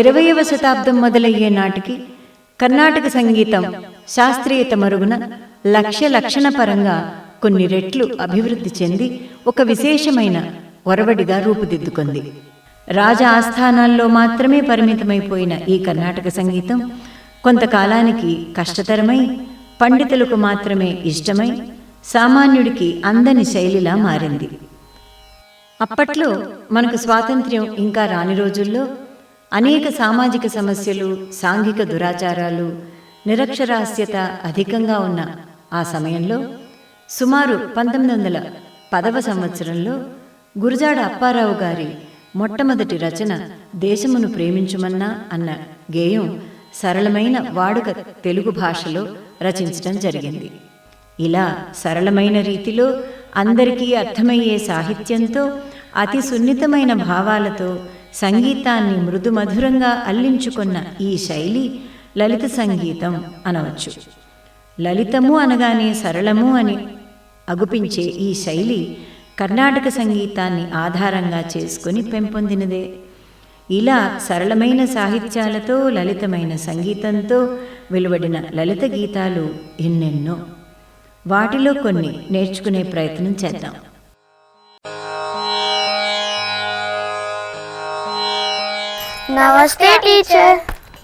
20వ శతాబ్దం మొదలయ్యే నాటికి కర్ణాటక సంగీతం శాస్త్రీయత మరుగున లక్షణ పరంగా కొన్ని రెట్లు అభివృద్ధి చెంది ఒక విశేషమైన ఒరవడిగా రూపుదిద్దుకుంది. రాజ ఆస్థానాల్లో మాత్రమే పరిమితమైపోయిన ఈ కర్ణాటక సంగీతం కొంతకాలానికి కష్టతరమై, పండితులకు మాత్రమే ఇష్టమై, సామాన్యుడికి అందని శైలిలా మారింది. అప్పట్లో మనకు స్వాతంత్ర్యం ఇంకా రాని రోజుల్లో అనేక సామాజిక సమస్యలు, సాంఘిక దురాచారాలు, నిరక్షరాస్యత అధికంగా ఉన్న ఆ సమయంలో సుమారు 1910వ సంవత్సరంలో గురజాడ అప్పారావు గారి మొట్టమొదటి రచన దేశమును ప్రేమించుమన్నా అన్న గేయం సరళమైన వాడుక తెలుగు భాషలో రచించటం జరిగింది. ఇలా సరళమైన రీతిలో అందరికీ అర్థమయ్యే సాహిత్యంతో, అతి సున్నితమైన భావాలతో సంగీతాన్ని మృదుమధురంగా అల్లించుకున్న ఈ శైలి లలిత సంగీతం అనవచ్చు. లలితము అనగానే సరళము అని అగుపించే ఈ శైలి కర్ణాటక సంగీతాన్ని ఆధారంగా చేసుకుని పెంపొందినదే. ఇలా సరళమైన సాహిత్యాలతో, లలితమైన సంగీతంతో వెలువడిన లలిత గీతాలు ఎన్నెన్నో. వాటిలో కొన్ని నేర్చుకునే ప్రయత్నం చేద్దాం. నమస్తే టీచర్.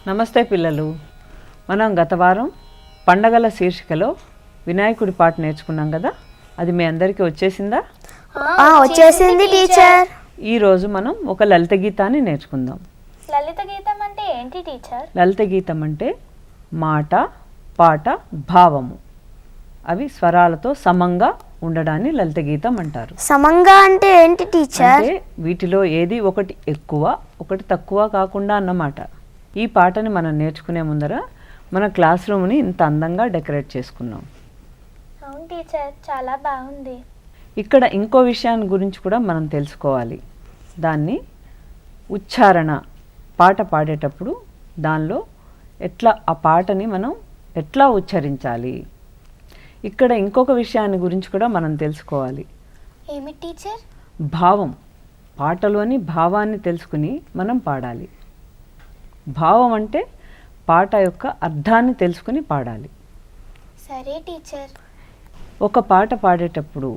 నమస్తే పిల్లలు. మనం గత వారం పండగల శీర్షికలో వినాయకుడి పాట నేర్చుకున్నాం కదా, అది మీ అందరికీ వచ్చేసిందా? వచ్చేసింది టీచర్. ఈరోజు మనం ఒక లలిత గీతాన్ని నేర్చుకుందాం. లలిత గీతం అంటే ఏంటి టీచర్? లలిత గీతం అంటే మాట, పాట, భావము అవి స్వరాలతో సమంగా ఉండడాన్ని లలిత గీతం అంటారు. సమంగా అంటే ఏంటి టీచర్? అంటే వీటిలో ఏది ఒకటి ఎక్కువ, ఒకటి తక్కువ కాకుండా అన్నమాట. ఈ పాటని మనం నేర్చుకునే ముందర మన క్లాస్ రూమ్ని ఇంత అందంగా డెకరేట్ చేసుకున్నాం. అవును టీచర్, చాలా బాగుంది. ఇక్కడ ఇంకో విషయాన్ని గురించి కూడా మనం తెలుసుకోవాలి. దాన్ని ఉచ్చారణ, పాట పాడేటప్పుడు దానిలో ఎట్లా ఆ పాటని మనం ఎట్లా ఉచ్చరించాలి. ఇక్కడ ఇంకొక విషయాన్ని గురించి కూడా మనం తెలుసుకోవాలి. ఏమి టీచర్? భావం, పాటలోని భావాన్ని తెలుసుకుని మనం పాడాలి. భావం అంటే పాట యొక్క అర్థాన్ని తెలుసుకుని పాడాలి. సరే టీచర్. ఒక పాట పాడేటప్పుడు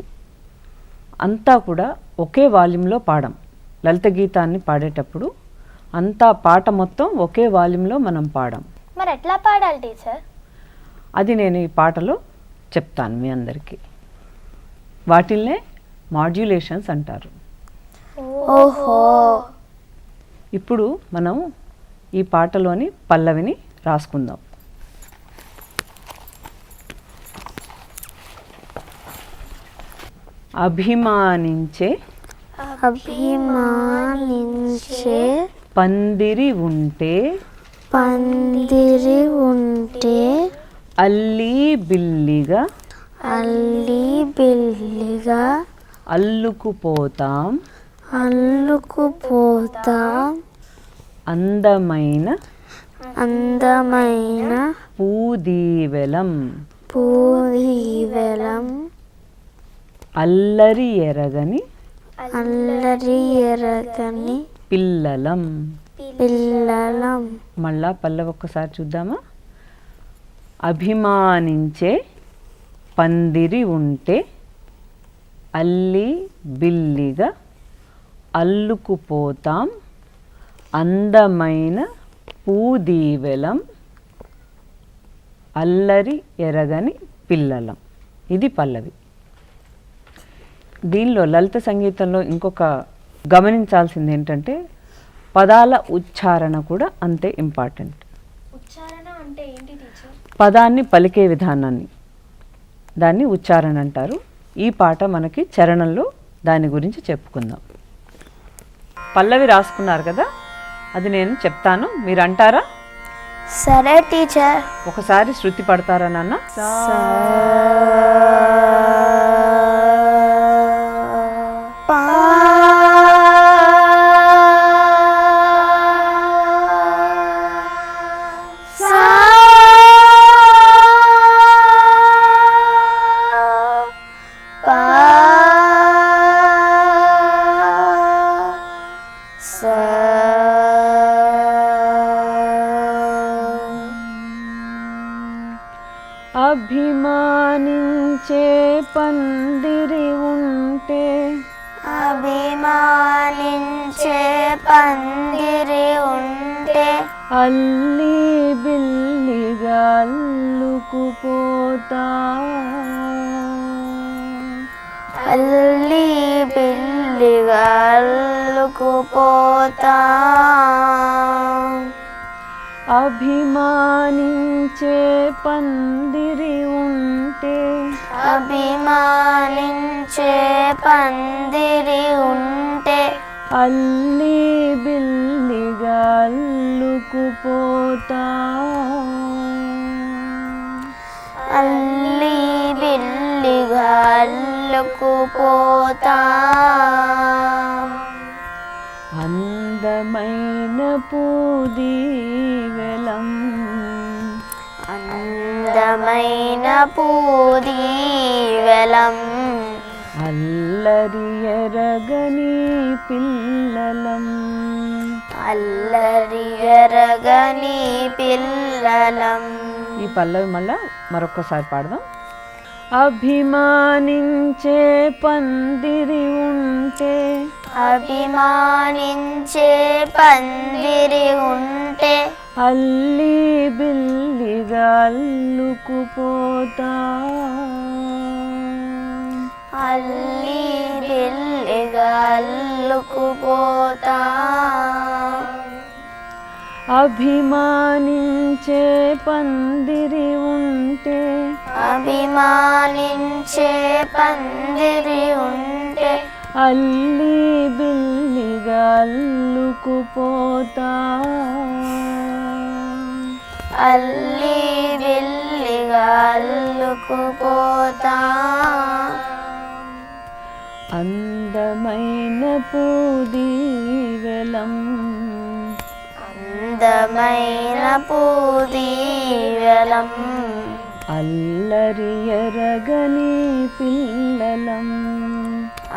అంతా కూడా ఒకే వాల్యూమ్లో పాడం. లలిత గీతాన్ని పాడేటప్పుడు అంతా పాట మొత్తం ఒకే వాల్యూమ్లో మనం పాడం. మరి ఎట్లా పాడాలి టీచర్? అది నేను ఈ పాటలో చెప్తాను మీ అందరికీ. వాటిల్నే మాడ్యులేషన్స్ అంటారు. ఓహో. ఇప్పుడు మనం ఈ పాటలోని పల్లవిని రాసుకుందాం. అభిమానించే అభిమానించే పందిరి ఉంటే పందిరి ఉంటే అల్లి బిల్లిగా అల్లి బిల్లిగా అల్లుకుపోతాం అల్లుకుపోతాం అందమైన అందమైన పూదీవెలం పూదీవెలం అల్లరి ఎరగని అల్లరి ఎరగని పిల్లలం. పిల్లలం. మళ్ళా పల్లవి ఒక్కసారి చూద్దామా? అభిమానించే పందిరి ఉంటే అల్లి బిల్లిగా అల్లుకుపోతాం అందమైన పూదీవెలం అల్లరి ఎరగని పిల్లలం. ఇది పల్లవి. దీనిలో లలిత సంగీతంలో ఇంకొక గమనించాల్సింది ఏంటంటే పదాల ఉచ్చారణ కూడా అంతే ఇంపార్టెంట్. ఉచ్చారణ అంటే ఏంటి టీచర్? పదాన్ని పలికే విధానాన్ని, దాన్ని ఉచ్చారణ అంటారు. ఈ పాట మనకి చరణంలో దాని గురించి చెప్పుకుందాం. పల్లవి రాసుకున్నారు కదా, అది నేను చెప్తాను, మీరు అంటారా? సరే టీచర్. ఒకసారి శృతి పడతారా నాన్న? అభిమానించే పందిరి ఉంటే అభిమానించే పందిరి ఉంటే అల్లి బిల్లిగా అల్లుకుపోతా అల్లి బిల్లిగా అల్లుకుపోతా అభిమానించే పందిరి ఉంటే అభిమానించే పందిరి ఉంటే అల్లి బిల్లిగా అల్లుకుపోతా అల్లి బిల్లిగా అల్లుకుపోతా అందమైన పూదీవెలం అందమైన పూదీవెలం అల్లరి ఎరగని పిల్లలం అల్లరి ఎరగని పిల్లలం. ఈ పల్లవి మళ్ళా మరొకసారి పాడదాం. అభిమానించే పందిరి ఉంటే అభిమానించే పందిరి ఉంటే అల్లి బిల్లిగా అల్లుకుపోతా అల్లి బిల్లిగా అల్లుకుపోతా అభిమానించే పందిరి ఉంటే అభిమానించే పందిరి ఉంటే అల్లి బిల్లిగా అల్లుకుపోతా అల్లి బిల్లిగా అల్లుకుపోతా అందమైన పూదీవెలం అందమైన పూదీవెలం అల్లరి ఎరగని పిల్లలం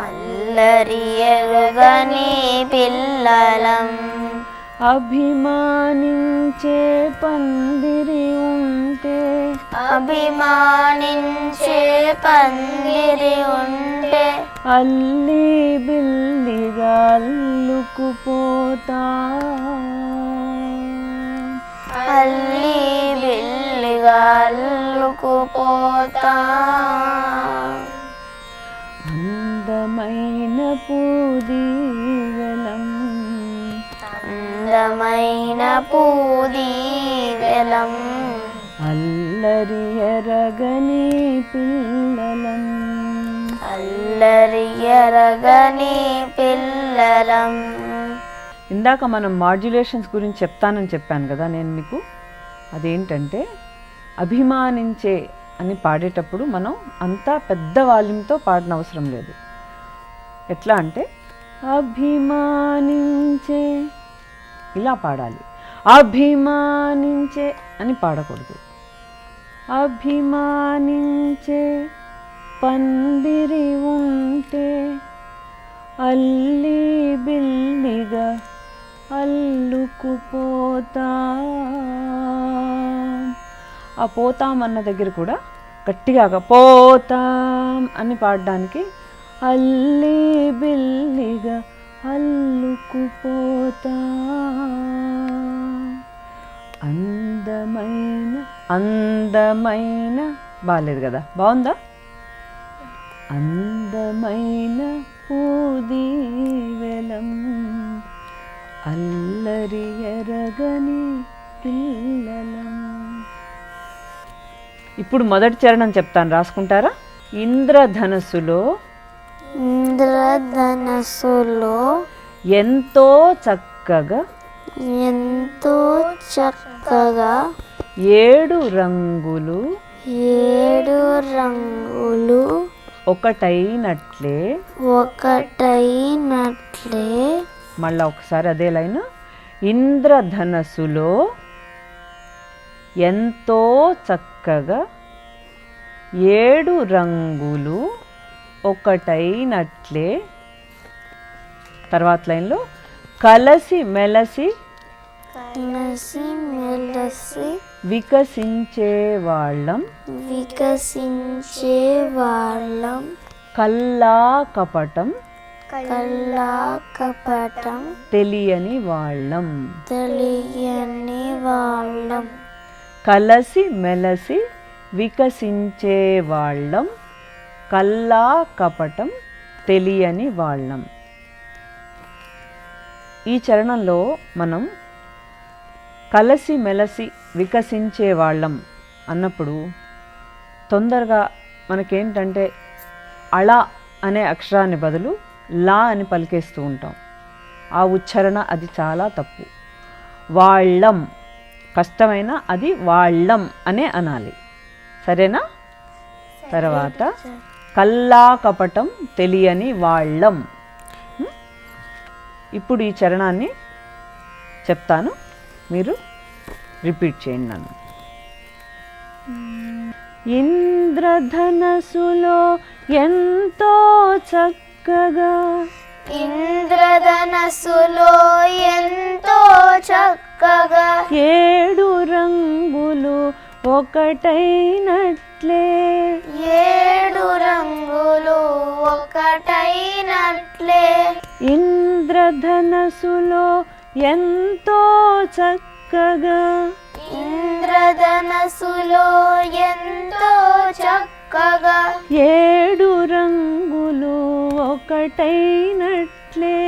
అల్లరి ఎరుగని పిల్లలం అభిమానించే పందిరి ఉంటే అభిమానించే పందిరి ఉంటే అల్లి బిల్లిగా అల్లుకుపోతా అల్లి బిల్లిగా అల్లుకుపోతా అందమైన పూదీవెలం అందమైన పూదీవెలం అల్లరి ఎరగని పిల్లలం అల్లరి ఎరగని పిల్లలం. ఇందాక మనం మాడ్యులేషన్స్ గురించి చెప్తానని చెప్పాను కదా నేను మీకు. అదేంటంటే అభిమానించే అని పాడేటప్పుడు మనం అంతా పెద్ద వాల్యూమ్తో పాడనవసరం లేదు. ఎట్లా అంటే అభిమానించే ఇలా పాడాలి. అభిమానించే అని పాడకూడదు. అభిమానించే పందిరి ఉంటే అల్లి బిల్లిగా అల్లుకుపోతా. ఆ పోతాం అన్న దగ్గర కూడా గట్టిగా పోతాం అని పాడడానికి అల్లి బిల్లిగా అల్లుకుపోతా. అందమైన అందమైన బాగాలేదు కదా, బాగుందా? అందమైన పూదీవెలం అల్లరి ఎరగని పిల్లలం. ఇప్పుడు మొదటి చరణం చెప్తాను, రాసుకుంటారా? ఇంద్రధనస్సులో ఇంద్రధనస్సులో ఎంతో చక్కగా ఎంతో చక్కగా 7 రంగులు 7 రంగులు ఒకటైనట్లే ఒకటైనట్లే. మళ్ళా ఒకసారి అదే లైన్. ఇంద్రధనస్సులో ఎంతో చక్కగా 7 రంగులు ఒకటైనట్లే. తర్వాత లైన్లో కలసి మెలసి కలిసి మెలసి వికసించే వాళ్ళం వికసించే వాళ్ళం కల్లా కపటం కల్లా కపటం తెలియని వాళ్ళం. తెలియని వాళ్ళం కలసి మెలసి వికసించే వాళ్ళం కల్లా కపటం తెలియని వాళ్ళం. ఈ చరణంలో మనం కలసి మెలసి వికసించే వాళ్ళం అన్నప్పుడు తొందరగా మనకేంటంటే అళ అనే అక్షరాన్ని బదులు లా అని పలికేస్తూ ఉంటాం. ఆ ఉచ్చారణ అది చాలా తప్పు. వాళ్ళం కష్టమైన అది వాళ్ళం అనే అనాలి. సరేనా? తర్వాత కల్లా కపటం తెలియని వాళ్ళం. ఇప్పుడు ఈ చరణాన్ని చెప్తాను, మీరు రిపీట్ చేయండి నన్ను. ఇంద్రధనసులో ఎంతో చక్కగా ఇంద్రధనస్సులో ఎంతో చక్కగా 7 రంగులు ఒకటైనట్లే 7 రంగులు ఒకటైనట్లే ఇంద్రధనసులో ఎంతో చక్కగా ఇంద్రధనస్సులో ఎంతో చక్కగా 7 రంగులు ఒకటైనట్లే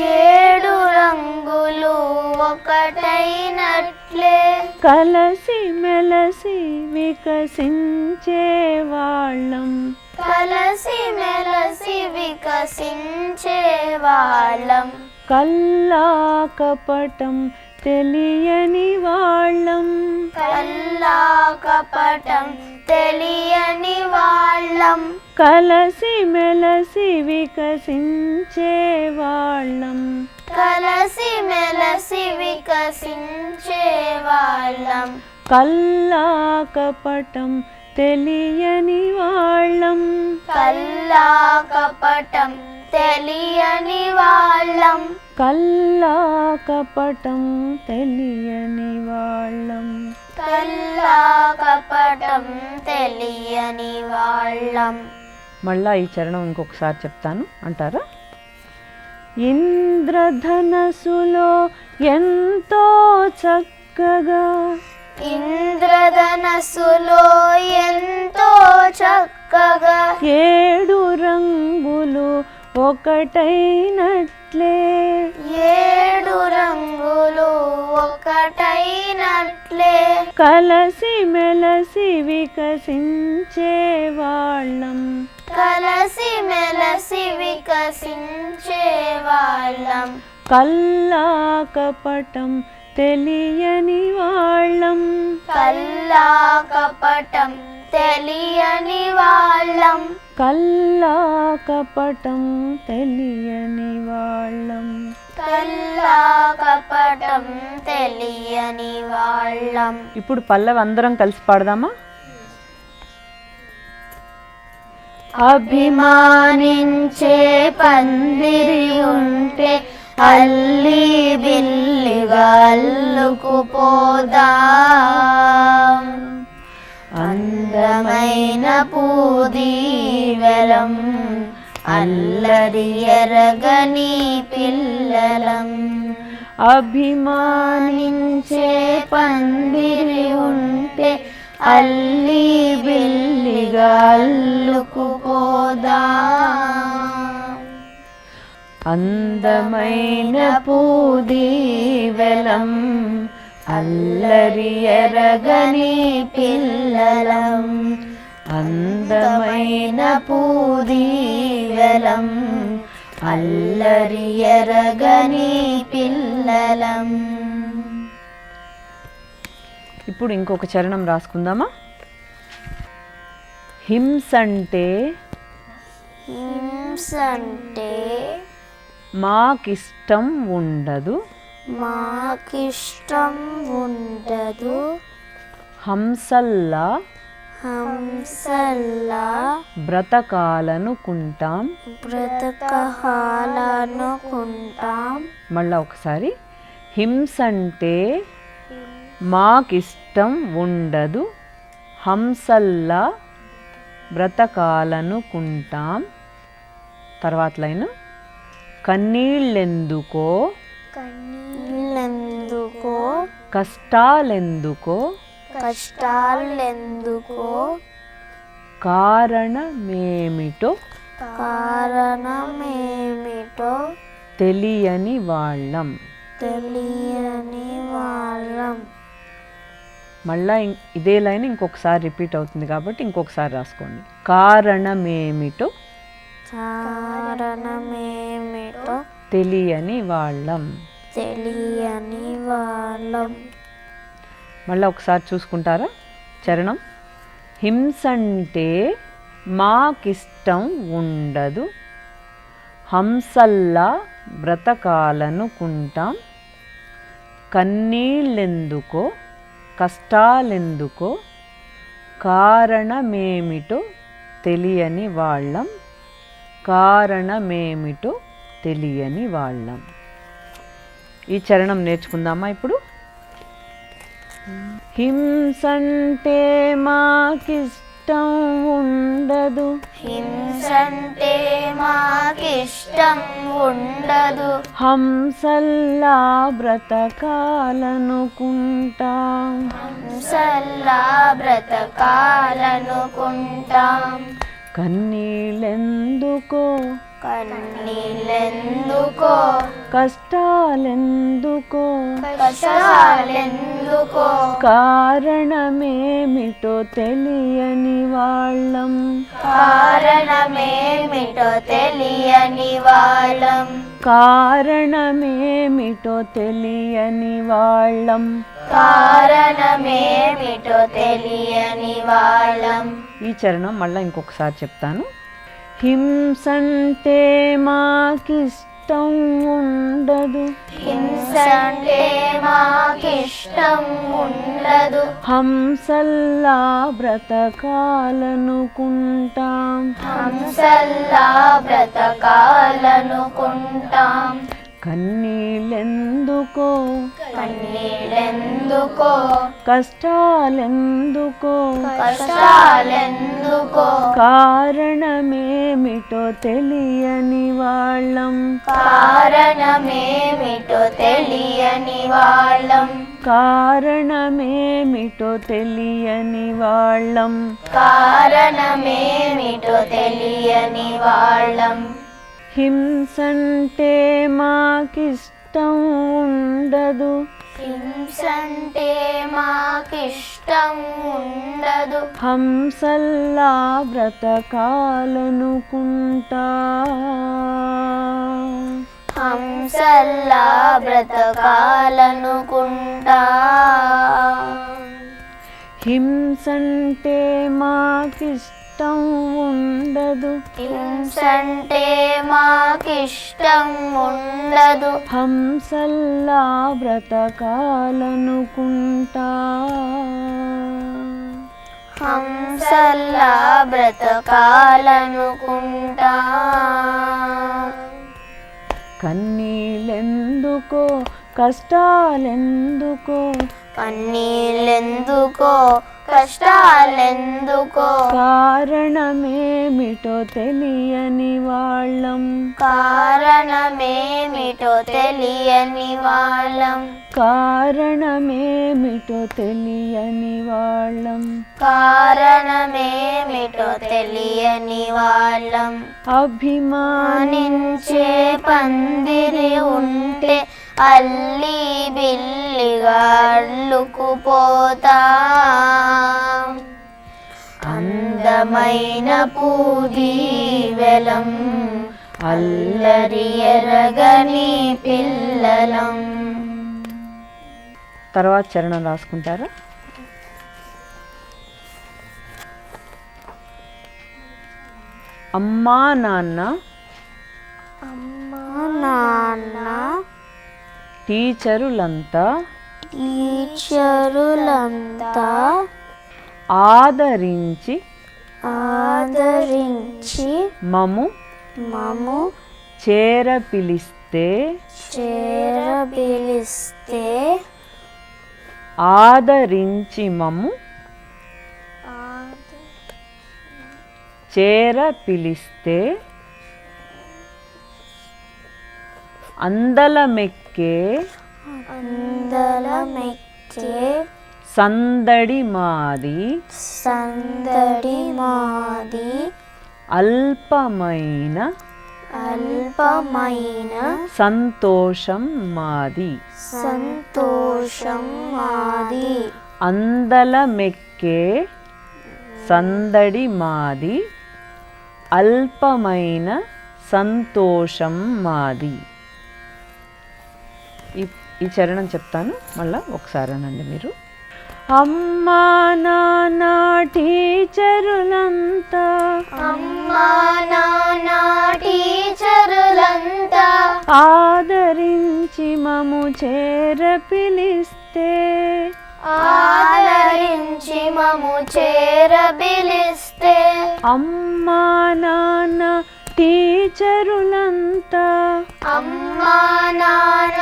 7 రంగులు ఒకటైనట్లే కలసి మెలసి వికసించే వాళ్ళం కలసి మెలసి వికసించే వాళ్ళం కల్లా కపటం తెలియని వాళ్ళం కల్లా కపటం తెలియని వాళ్ళం కలసి మెలసి వికసించే వాళ్ళం కలసి మెలసి వికసించే వాళ్ళం కల్లా కపటం తెలియని వాళ్ళం కల్లా కపటం తెలియని వాళ్ళం కల్లా కపటం తెలియని వాళ్ళం కల్లా కపటం తెలియని వాళ్ళం. మళ్ళా ఈ చరణం ఇంకొకసారి చెప్తాను, అంటారా? ఇంద్రధనసులో ఎంతో చక్కగా ఇంద్రధనస్సులో ఎంతో చక్కగా 7 రంగులు ఒకటైనట్లే 7 రంగులు ఒకటైనట్లే కలసి మెలసి వికసించే వాళ్ళం కలసి మెలసి వికసించే వాళ్ళం కల్లా కపటం తెలియని వాళ్ళం కల్లా కపటం తెలియని వాళ్ళం కల్లా కపటం తెలియని వాళ్ళం కల్లా కపటం తెలియని వాళ్ళం. ఇప్పుడు పల్లవి అందరం కలిసి పాడదామా? అభిమానించే పందిరి ఉంటే అల్లి బిల్లిగా అల్లుకుపోదాం అందమైన పూదీవెలం అల్లరి ఎరగని పిల్లలం అభిమానించే పందిరి ఉంటే అల్లి బిల్లిగా అల్లుకుపోదాం అందమైన పూదీవెలం అల్లరి ఎరగని పిల్లలం అందమైన పూదీవెలం అల్లరి ఎరగని పిల్లలం. ఇప్పుడు ఇంకొక చరణం రాసుకుందామా? హింసంటే హింసంటే మాకిష్టం ఉండదు మాకిష్టం ఉండదు హంసల్లా హంసల్లా బ్రతకాలనుకుంటాం. బ్రతకాలనుకుంటాం మళ్ళా ఒకసారి హింసంటే మాకిష్టం ఉండదు, హంసల్లా బ్రతకాలనుకుంటాం. తర్వాత లైన్ కన్నీళ్ళెందుకో కన్నీళ్ళెందుకో కష్టాలెందుకో కష్టాలెందుకో కారణమేమిటో కారణమేమిటో తెలియని వాళ్ళం. తెలియని వాళ్ళం. మళ్ళా ఇదే లైన్ ఇంకొకసారి రిపీట్ అవుతుంది కాబట్టి ఇంకొకసారి రాసుకోండి. కారణమేమిటో కారణమేమిటో తెలియని వాళ్ళం. తెలియని వాళ్ళం. మళ్ళీ ఒకసారి చూసుకుంటారా చరణం. హింసంటే మాకిష్టం ఉండదు, హంసల్లా బ్రతకాలనుకుంటాం. కన్నీళ్ళెందుకో కష్టాలెందుకో కారణమేమిటో తెలియని వాళ్ళం. కారణమేమిటో తెలియని వాళ్ళం. ఈ చరణం నేర్చుకుందామా ఇప్పుడు. హింసంటే మాకిష్టం ఉండదు, హింసంటే మాకిష్టం ఉండదు, హంసల్లా బ్రతకాలనుకుంటాం. హంసల్లా బ్రతకాలనుకుంటాం. కన్నీళ్ళెందుకో కన్నీళ్ళెందుకో కష్టాలెందుకో కష్టాలెందుకో కారణమేమిటో తెలియని వాళ్ళం. కారణమేమిటో తెలియని వాళ్ళం. కారణమేమిటో తెలియని వాళ్ళం. కారణమేమిటో తెలియని వాళ్ళం. ఈ చరణం మళ్ళీ ఇంకొకసారి చెప్తాను. హింసంటే మాకిష్టం ఉండదు, హింసంటే మాకిష్టం ఉండదు, హంసల్లా బ్రతకాలనుకుంటాం. హంసల్లా బ్రతకాలనుకుంటాం. కన్నీళ్ళెందుకో కన్నీళ్ళెందుకో కష్టాలెందుకో కష్టాలెందుకో కారణమేమిటో తెలియని వాళ్ళం. కారణమేమిటో తెలియని వాళ్ళం. కారణమేమిటో తెలియని వాళ్ళం. కారణమేమిటో తెలియని వాళ్ళం. హింసంటే మాకిష్టం ఉండదు, హింసంటే మాకిష్టం ఉండదు, హంసల్లా బ్రతకాలనుకుంటా. హంసల్లా బ్రతకాలనుకుంటా. హింసంటే మాకిష్టం ఉండదు, హింసంటే మాకిష్టం ఉండదు, హంసల్లా బ్రతకాలనుకుంటా. హంసల్లా బ్రతకాలనుకుంటా. కన్నీళ్ళెందుకో కష్టాలెందుకో కన్నీళ్ళెందుకో కష్టాలెందుకో కారణమేమిటో తెలియని వాళ్ళం. కారణమేమిటో తెలియని వాళ్ళం. కారణమేమిటో తెలియని వాళ్ళం. కారణమేమిటో తెలియని వాళ్ళం. అభిమానించే మానించే పందిరి ఉంటే అల్లి బిల్లిగా అల్లుకుపోతా. అందమైన పూదీవెలం అల్లరి ఎరగని పిల్లలం. తర్వాత చరణం రాసుకుంటారా. అమ్మా నాన్న అమ్మా నాన్న టీచరులంతా టీచరులంతా ఆదరించి ఆదరించి మము మము చేర పిలిస్తే చేరపిలిస్తే ఆదరించి మము చేర పిలిస్తే అందలమెక్కే అందలమెక్కే సందడి మాది సందడి మాది అల్పమైన అల్పమైన సంతోషం మాది సంతోషం మాది అందలమెక్కే సందడి మాది అల్పమైన సంతోషం మాది. ఈ చరణం చెప్తాను, మళ్ళా ఒకసారి అనండి మీరు. అమ్మా నాన్న టీచరులంతా అమ్మా నాన్న టీచరులంతా ఆదరించి మము చేర పిలిస్తే ఆదరించి మము చేరపిలిస్తే అమ్మా నాన్న టీచరులంతా అమ్మా నాన్న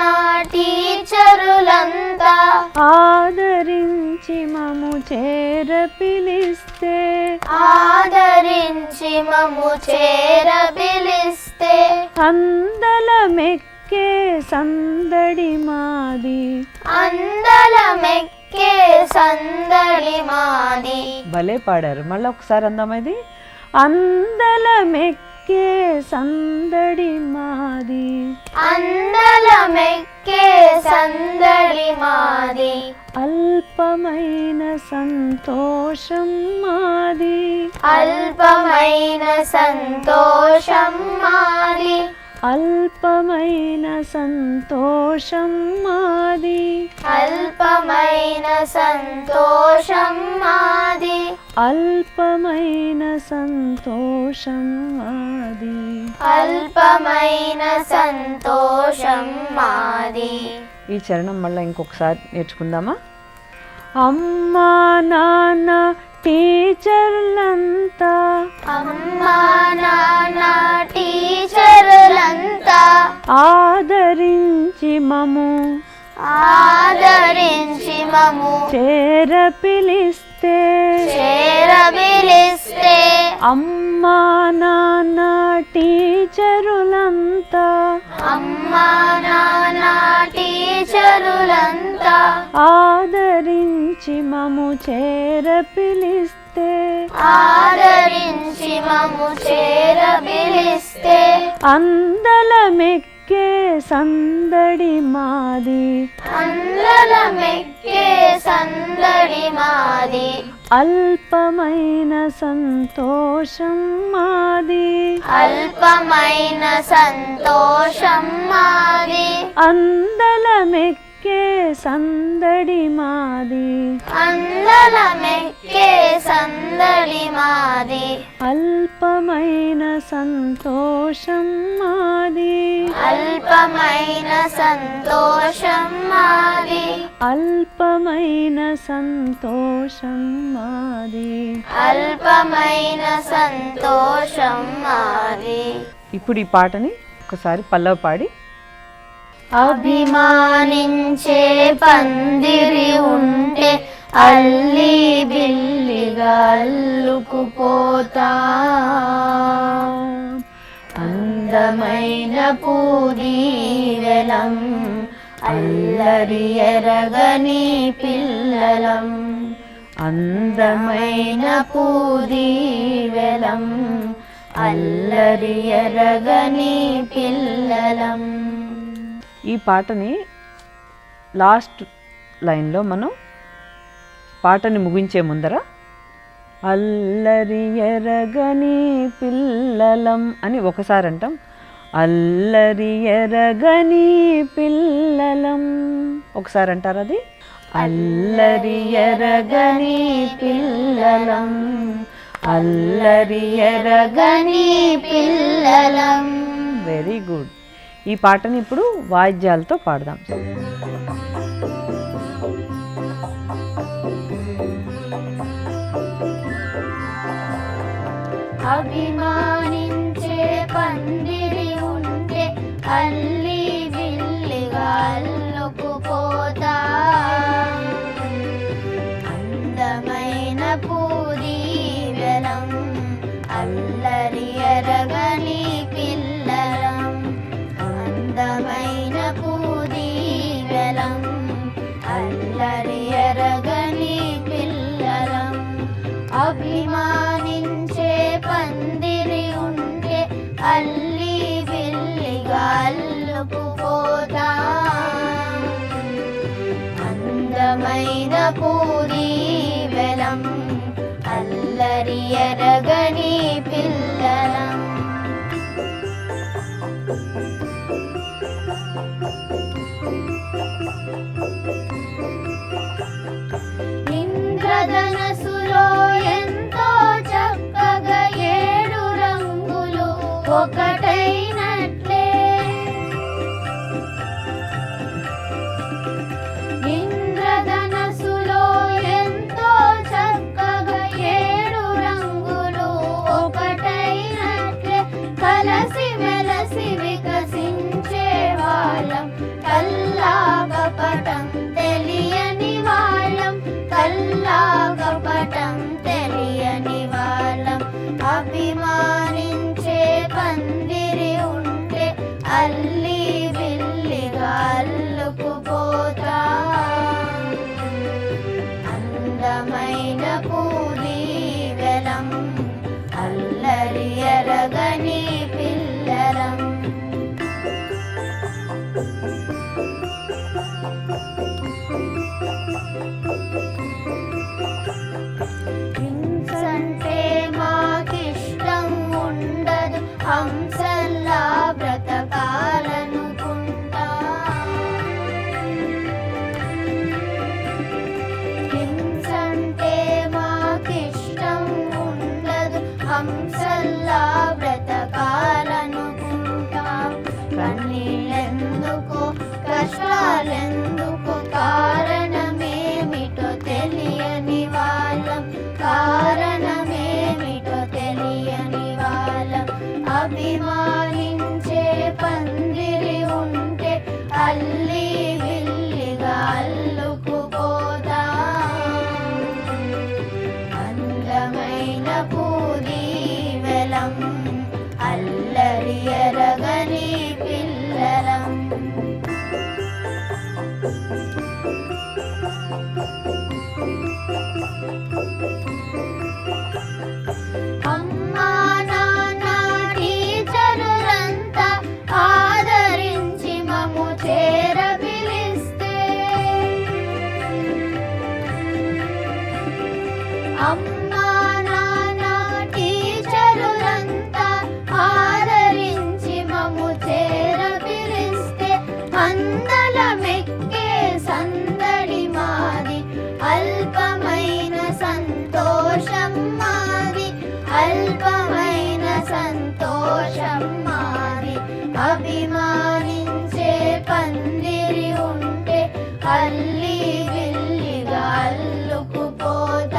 టీచరులంతా ఆదరించి మము చేర పిలిస్తే ఆదరించి మము చేరపిలిస్తే అందలమెక్కే సందడి మాది అందలమెక్కే సందడి మాది. భలే పాడారు. మళ్ళీ ఒకసారి అందామా ఇది. అందలమెక్కే సందడి మాది అందలమెక్కే సందడి మాది అల్పమైన సంతోషం మాది అల్పమైన సంతోషం మాది అల్పమైన సంతోషం మాది అల్పమైన సంతోషం మాది అల్పమైన సంతోషం మాది అల్పమైన సంతోషం మాది. ఈ చరణం మళ్ళీ ఇంకొకసారి నేర్చుకుందామా. అమ్మా నాన్న టీచర్లంతా అమ్మా నాన్న టీచరులంతా ఆదరించి మము ఆదరించి మము చేర పిలిస్తే చేరపిలిస్తే అమ్మా నాన్న టీచరులంతా అమ్మా నాన్న టీచరులంతా ఆదరించి మము చేర పిలిస్తే ఆదరించి మము చేరపిలిస్తే అందలమెక్కే సందడి మాది అందలమెక్కే సందడి మాది అల్పమైన సంతోషం మాది అల్పమైన సంతోషం మాది అందలమెక్కే సందడి మాది అందలమెక్కే సందడి మాది అల్పమైన సంతోషం మాది అల్పమైన సంతోషం మాది అల్పమైన సంతోషం మాది అల్పమైన సంతోషం మాది. ఇప్పుడు ఈ పాటని ఒకసారి పల్లవి పాడి. అభిమానించే పందిరి ఉంటే అల్లి బిల్లిగా అల్లుకుపోతా అందమైన పూదీవెలం అల్లరి ఎరగని పిల్లలం అందమైన పూదీవెలం అల్లరి ఎరగని పిల్లలం. ఈ పాటని లాస్ట్ లైన్లో మనం పాటని ముగించే ముందర అల్లరి ఎరగని పిల్లలం అని ఒకసారి అంటాం. అల్లరి ఎరగని పిల్లలం ఒకసారి అంటారు. అది అల్లరి ఎరగని పిల్లలం అల్లరి ఎరగని పిల్లలం. Very good. ఈ పాటని ఇప్పుడు వాయిద్యాలతో పాడదాం. అభిమానించే పందిరి ఉంటే అల్లి అల్లరి ఎరగని పిల్లలం అందమైన పూదీవెలం అల్లరి ఎరగని పిల్లలం అభిమానించే పందిరి ఉంటే అల్లి బిల్లిగా అల్లుకుపోతాం అందమైన పూదీవెలం అల్లరి ఎరగని పిల్లలం ఇంద్రధనస్సులో ఎంతో చక్కగా 7 రంగులు ఒకటైనట్లే ఇంద్రధనస్సులో ఎంతో చక్కగా 7 రంగులు ఒకటైనట్లే కలసి మెలసి వికసించే వాళ్ళం కల్లాగపటం తెలియని వాళ్ళం కల్లాగపటం తెలియని వాళ్ళం అభిమానించే పందిరి ఉంటే అల్లి బిల్లిగా అల్లుకుపోతాం అందమైన పూదీవెలం అల్లరి ఎరగని పిల్లలం హింసంటే మాకిష్టం ఉండదు హంసల్లా బ్రతకాలనుకుంటా హింసంటే మాకిష్టం ఉండదు హంసల్లా బ్రతకాలనుకుంటా కన్నీళ్ళెందుకు కష్టాలెందుకు కారణమేమిటో తెలియని వాళ్ళం కారణమేమిటో తెలియని వాళ్ళం అభిమానించే పందిరి ఉంటే అల్లి బిల్లిగా అల్లుకుపోతాం అందమైన పూదీవెలం అల్లరి ఎరగని పిల్లలం అమ్మా నాన్న టీచరులంతా ఆదరించి మమ్ము చేర పిలిస్తే అమ్మా నాన్న టీచరులంతా ఆదరించి మమ్ము చేర పిలిస్తే అందలమెక్కే సందడి మాది అల్పమైన సంతోషం మాది అల్పమైన సంతోషం మాది అభిమానించే పందిరి ఉంటే అల్లి బిల్లిగా అల్లుకుపోతాం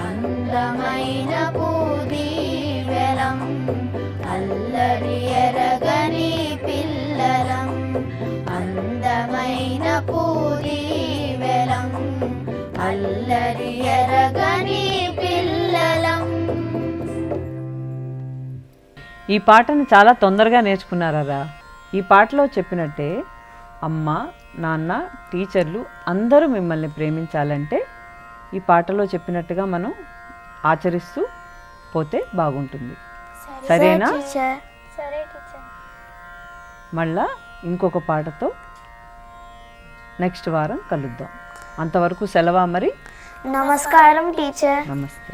అందమైన పూదీవెలం అల్లరి ఎరగని పిల్లలం అందమైన పూదీవెలం అల్లరి ఎరగని పిల్లలం ఈ పాటను చాలా తొందరగా నేర్చుకున్నారా? ఈ పాటలో చెప్పినట్టే అమ్మ నాన్న టీచర్లు అందరూ మిమ్మల్ని ప్రేమించాలంటే ఈ పాటలో చెప్పినట్టుగా మనం ఆచరిస్తూ పోతే బాగుంటుంది. సరేనా? సరే టీచర్. మళ్ళా ఇంకొక పాటతో నెక్స్ట్ వారం కలుద్దాం. అంతవరకు సెలవా మరి. నమస్కారం టీచర్. నమస్తే.